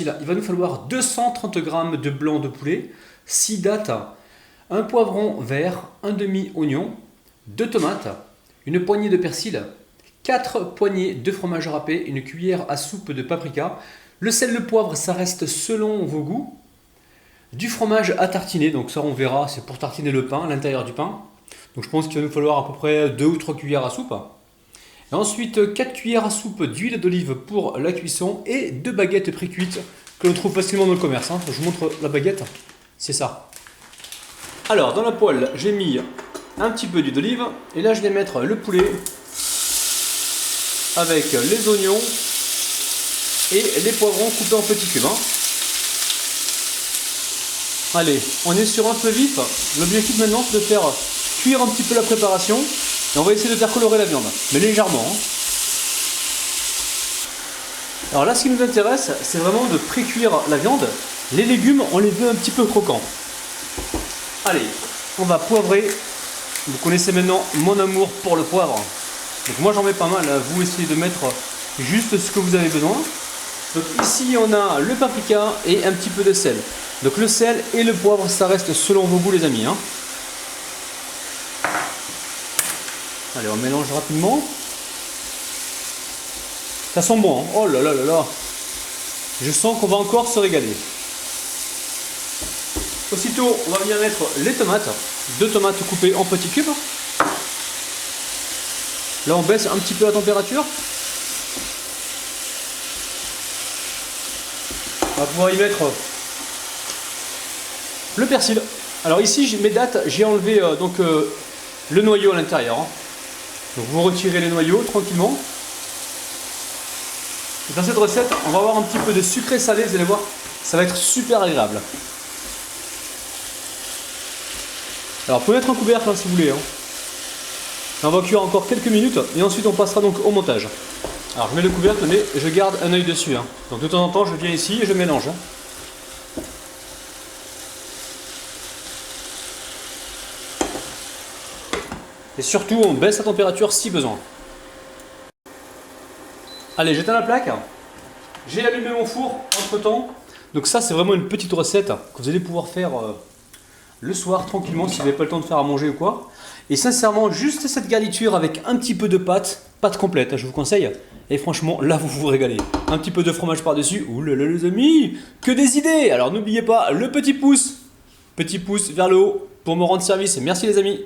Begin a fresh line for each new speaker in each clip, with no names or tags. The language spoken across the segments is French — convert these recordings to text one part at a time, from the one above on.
Il va nous falloir 230 g de blanc de poulet, 6 dattes, un poivron vert, un demi-oignon, 2 tomates, une poignée de persil, 4 poignées de fromage râpé, une cuillère à soupe de paprika. Le sel, le poivre, ça reste selon vos goûts. Du fromage à tartiner, donc ça on verra, c'est pour tartiner le pain, l'intérieur du pain. Donc je pense qu'il va nous falloir à peu près 2 ou 3 cuillères à soupe. Et ensuite 4 cuillères à soupe d'huile d'olive pour la cuisson et 2 baguettes pré-cuites que l'on trouve facilement dans le commerce. Je vous montre la baguette, c'est ça. Alors dans la poêle, j'ai mis un petit peu d'huile d'olive et là je vais mettre le poulet avec les oignons et les poivrons coupés en petits cubes. Allez, on est sur un feu vif. L'objectif maintenant c'est de faire cuire un petit peu la préparation et on va essayer de faire colorer la viande, mais légèrement. Alors là ce qui nous intéresse c'est vraiment de pré-cuire la viande. Les légumes on les veut un petit peu croquants. Allez, on va poivrer. Vous connaissez maintenant mon amour pour le poivre. Donc moi j'en mets pas mal, vous essayez de mettre juste ce que vous avez besoin. Donc ici on a le paprika et un petit peu de sel. Donc le sel et le poivre ça reste selon vos goûts les amis. Allez, on mélange rapidement. Ça sent bon, Oh là là là là. Je sens qu'on va encore se régaler. Aussitôt on va venir mettre les tomates. 2 tomates coupées en petits cubes. Là on baisse un petit peu la température. On va pouvoir y mettre le persil. Alors ici mes dattes, j'ai enlevé le noyau à l'intérieur. Donc vous retirez les noyaux tranquillement. Et dans cette recette, on va avoir un petit peu de sucré salé, vous allez voir, ça va être super agréable. Alors vous pouvez mettre un couvercle si vous voulez. On va cuire encore quelques minutes et ensuite on passera donc au montage. Alors je mets le couvercle mais je garde un œil dessus. Donc de temps en temps je viens ici et je mélange. Et surtout on baisse la température si besoin. Allez, j'éteins la plaque. J'ai allumé mon four entre temps. Donc ça c'est vraiment une petite recette que vous allez pouvoir faire le soir tranquillement si vous n'avez pas le temps de faire à manger ou quoi. Et sincèrement juste cette garniture avec un petit peu de pâte complète, je vous conseille. Et franchement là vous vous régalez. Un petit peu de fromage par dessus. Ouh là là les amis, que des idées. Alors n'oubliez pas le petit pouce vers le haut pour me rendre service. Merci les amis.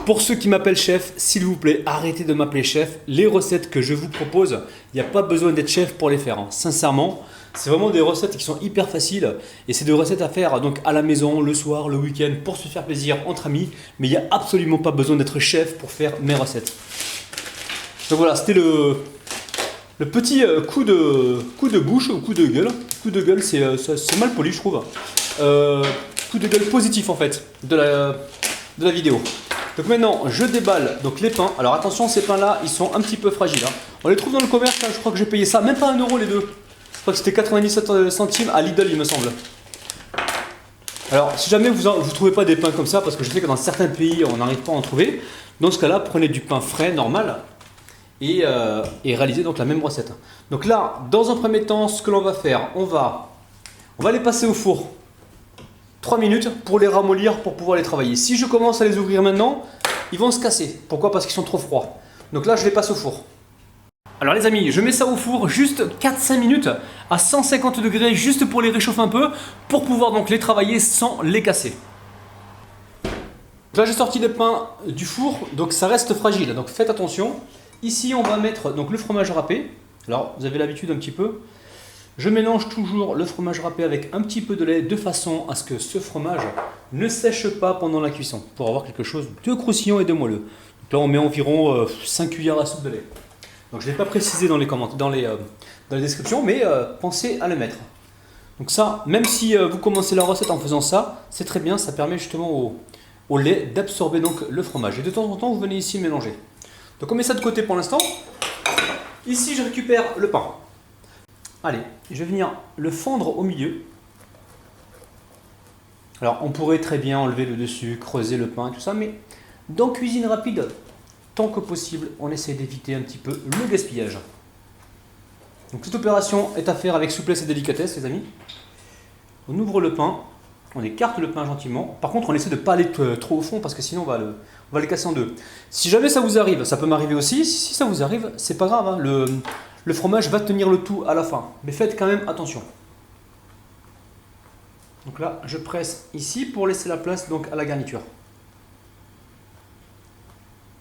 Pour ceux qui m'appellent chef, s'il vous plaît, arrêtez de m'appeler chef. Les recettes que je vous propose, il n'y a pas besoin d'être chef pour les faire. Sincèrement, c'est vraiment des recettes qui sont hyper faciles. Et c'est des recettes à faire donc à la maison, le soir, le week-end, pour se faire plaisir entre amis. Mais il n'y a absolument pas besoin d'être chef pour faire mes recettes. Donc voilà, c'était le petit coup de bouche ou coup de gueule. Coup de gueule, c'est mal poli, je trouve. Coup de gueule positif en fait de la vidéo. Donc maintenant je déballe donc les pains. Alors attention, ces pains là ils sont un petit peu fragiles. On les trouve dans le commerce, je crois que j'ai payé ça même pas 1 euro les deux. Je crois que c'était 97 centimes à Lidl il me semble. Alors si jamais vous ne trouvez pas des pains comme ça, parce que je sais que dans certains pays on n'arrive pas à en trouver, dans ce cas là prenez du pain frais normal et réalisez donc la même recette. Donc là dans un premier temps ce que l'on va faire, on va les passer au four 3 minutes pour les ramollir, pour pouvoir les travailler. Si je commence à les ouvrir maintenant, ils vont se casser. Pourquoi? Parce qu'ils sont trop froids. Donc là, je les passe au four. Alors les amis, je mets ça au four juste 4-5 minutes à 150 degrés, juste pour les réchauffer un peu, pour pouvoir donc les travailler sans les casser. Là, j'ai sorti les pains du four, donc ça reste fragile. Donc faites attention. Ici, on va mettre donc le fromage râpé. Alors, vous avez l'habitude un petit peu. Je mélange toujours le fromage râpé avec un petit peu de lait de façon à ce que ce fromage ne sèche pas pendant la cuisson pour avoir quelque chose de croustillant et de moelleux. Donc là on met environ 5 cuillères à soupe de lait. Donc je ne l'ai pas précisé dans les commentaires, dans les descriptions, mais pensez à le mettre. Donc ça, même si vous commencez la recette en faisant ça, c'est très bien, ça permet justement au lait d'absorber donc le fromage. Et de temps en temps vous venez ici mélanger. Donc on met ça de côté pour l'instant. Ici je récupère le pain. Allez, je vais venir le fendre au milieu. Alors, on pourrait très bien enlever le dessus, creuser le pain, tout ça, mais dans cuisine rapide, tant que possible, on essaie d'éviter un petit peu le gaspillage. Donc cette opération est à faire avec souplesse et délicatesse, les amis. On ouvre le pain, on écarte le pain gentiment. Par contre, on essaie de ne pas aller trop au fond parce que sinon on va le casser en deux. Si jamais ça vous arrive, ça peut m'arriver aussi, si ça vous arrive, c'est pas grave, hein, le fromage va tenir le tout à la fin. Mais faites quand même attention. Donc là, je presse ici pour laisser la place donc à la garniture.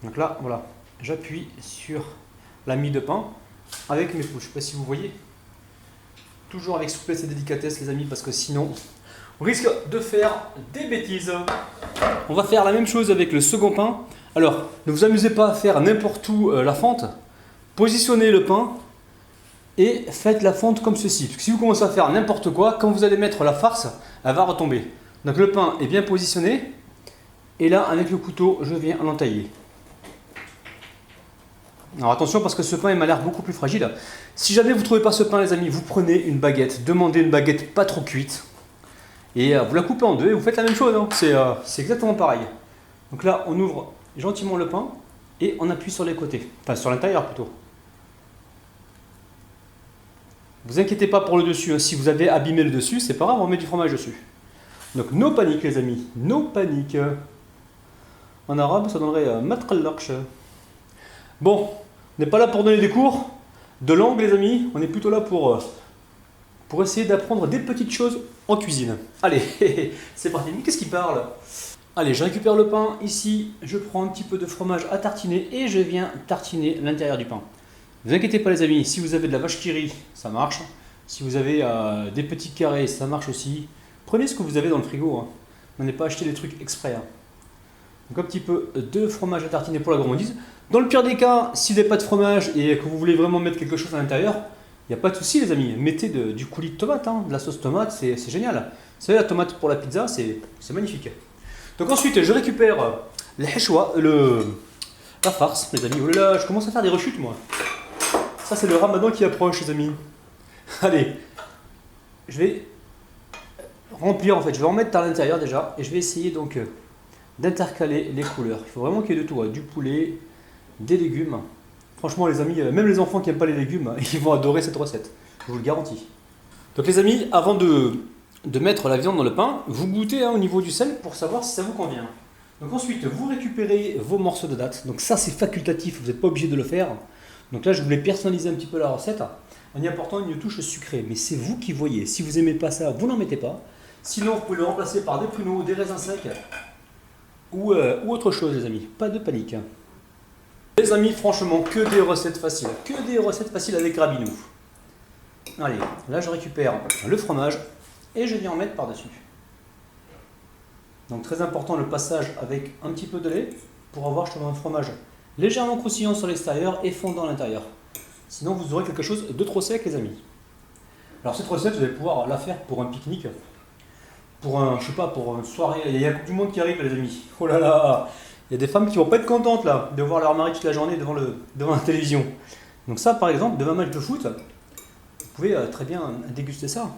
Donc là, voilà, j'appuie sur la mie de pain avec mes pouces. Je ne sais pas si vous voyez. Toujours avec souplesse et délicatesse, les amis, parce que sinon, on risque de faire des bêtises. On va faire la même chose avec le second pain. Alors, ne vous amusez pas à faire n'importe où la fente. Positionnez le pain et faites la fente comme ceci. Parce que si vous commencez à faire n'importe quoi, quand vous allez mettre la farce, elle va retomber. Donc le pain est bien positionné. Et là, avec le couteau, je viens l'entailler. Alors attention parce que ce pain il m'a l'air beaucoup plus fragile. Si jamais vous ne trouvez pas ce pain, les amis, vous prenez une baguette, demandez une baguette pas trop cuite et vous la coupez en deux et vous faites la même chose. Hein. C'est exactement pareil. Donc là, on ouvre gentiment le pain et on appuie sur les côtés, enfin sur l'intérieur plutôt. Vous inquiétez pas pour le dessus, hein. Si vous avez abîmé le dessus, c'est pas grave, on met du fromage dessus. Donc no panique les amis, no panique. En arabe, ça donnerait matrallaksh. Bon, on n'est pas là pour donner des cours de langue, les amis. On est plutôt là pour essayer d'apprendre des petites choses en cuisine. Allez, c'est parti. Mais qu'est-ce qui parle? Allez, je récupère le pain. Ici, je prends un petit peu de fromage à tartiner et je viens tartiner l'intérieur du pain. Ne vous inquiétez pas, les amis. Si vous avez de la vache qui rit, ça marche. Si vous avez des petits carrés, ça marche aussi. Prenez ce que vous avez dans le frigo. Hein. N'allez pas acheter des trucs exprès. Hein. Donc un petit peu de fromage à tartiner pour la gourmandise. Dans le pire des cas, si vous n'avez pas de fromage et que vous voulez vraiment mettre quelque chose à l'intérieur, il n'y a pas de souci les amis. Mettez du coulis de tomate, hein, de la sauce tomate, c'est génial. Vous savez, la tomate pour la pizza, c'est magnifique. Donc ensuite, je récupère la farce, les amis. Oh là là, je commence à faire des rechutes moi. Ça c'est le ramadan qui approche les amis. Allez, je vais remplir en fait, je vais en mettre à l'intérieur déjà et je vais essayer donc d'intercaler les couleurs. Il faut vraiment qu'il y ait de tout, hein. Du poulet, des légumes. Franchement les amis, même les enfants qui n'aiment pas les légumes, ils vont adorer cette recette, je vous le garantis. Donc les amis, avant de mettre la viande dans le pain, vous goûtez au niveau du sel pour savoir si ça vous convient. Donc ensuite, vous récupérez vos morceaux de dattes. Donc ça c'est facultatif, vous n'êtes pas obligé de le faire. Donc là je voulais personnaliser un petit peu la recette en y apportant une touche sucrée. Mais c'est vous qui voyez, si vous n'aimez pas ça, vous n'en mettez pas. Sinon vous pouvez le remplacer par des pruneaux, des raisins secs ou autre chose les amis, pas de panique. Les amis, franchement, que des recettes faciles. Que des recettes faciles avec Rabinou. Allez, là je récupère le fromage et je viens en mettre par-dessus. Donc très important le passage avec un petit peu de lait pour avoir justement un fromage légèrement croustillant sur l'extérieur et fondant à l'intérieur. Sinon vous aurez quelque chose de trop sec les amis. Alors cette recette vous allez pouvoir la faire pour un pique-nique, pour une soirée. Il y a la Coupe du Monde qui arrive les amis. Oh là là, il y a des femmes qui vont pas être contentes là de voir leur mari toute la journée devant la télévision. Donc ça par exemple, devant un match de foot, vous pouvez très bien déguster ça.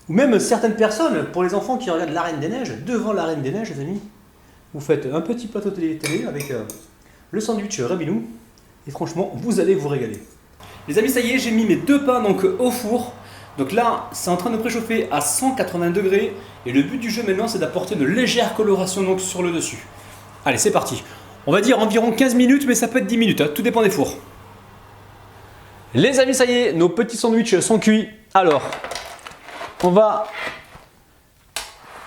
Ou même certaines personnes, pour les enfants qui regardent la Reine des Neiges, devant la Reine des Neiges les amis, vous faites un petit plateau télé avec le sandwich Rabinou et franchement vous allez vous régaler. Les amis, ça y est, j'ai mis mes deux pains donc au four. Donc là, c'est en train de préchauffer à 180 degrés et le but du jeu maintenant c'est d'apporter une légère coloration donc sur le dessus. Allez, c'est parti. On va dire environ 15 minutes, mais ça peut être 10 minutes, hein, tout dépend des fours. Les amis, ça y est, nos petits sandwichs sont cuits. Alors, on va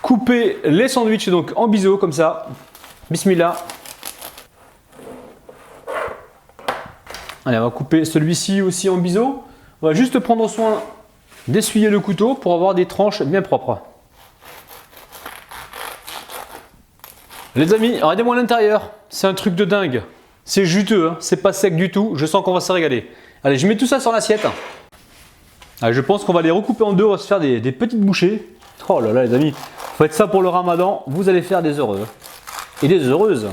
couper les sandwichs donc en biseau comme ça. Bismillah. Allez, on va couper celui-ci aussi en biseau. On va juste prendre soin d'essuyer le couteau pour avoir des tranches bien propres. Les amis, regardez-moi l'intérieur, c'est un truc de dingue. C'est juteux, hein. C'est pas sec du tout, je sens qu'on va se régaler. Allez, je mets tout ça sur l'assiette. Allez, je pense qu'on va les recouper en deux, on va se faire des petites bouchées. Oh là là les amis, faites ça pour le ramadan, vous allez faire des heureux. Et des heureuses.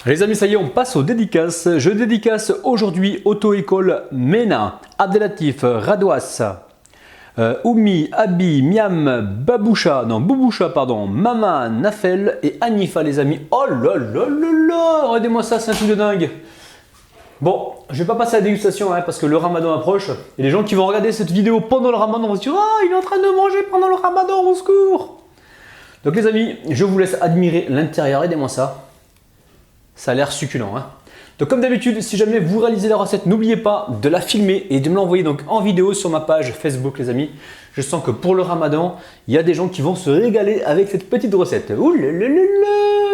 Les amis, ça y est, on passe aux dédicaces. Je dédicace aujourd'hui Auto-École Mena, Abdelatif, Radouas, Oumi, Abi, Miam, Bouboucha, Mama, Nafel et Anifa les amis. Oh là là là là, regardez-moi ça, c'est un truc de dingue. Bon, je vais pas passer à la dégustation parce que le ramadan approche. Et les gens qui vont regarder cette vidéo pendant le ramadan vont se dire « Ah, il est en train de manger pendant le ramadan, au secours !» Donc les amis, je vous laisse admirer l'intérieur, aidez-moi ça. Ça a l'air succulent. Donc comme d'habitude, si jamais vous réalisez la recette, n'oubliez pas de la filmer et de me l'envoyer donc en vidéo sur ma page Facebook les amis. Je sens que pour le ramadan, il y a des gens qui vont se régaler avec cette petite recette. Ouh là là là là.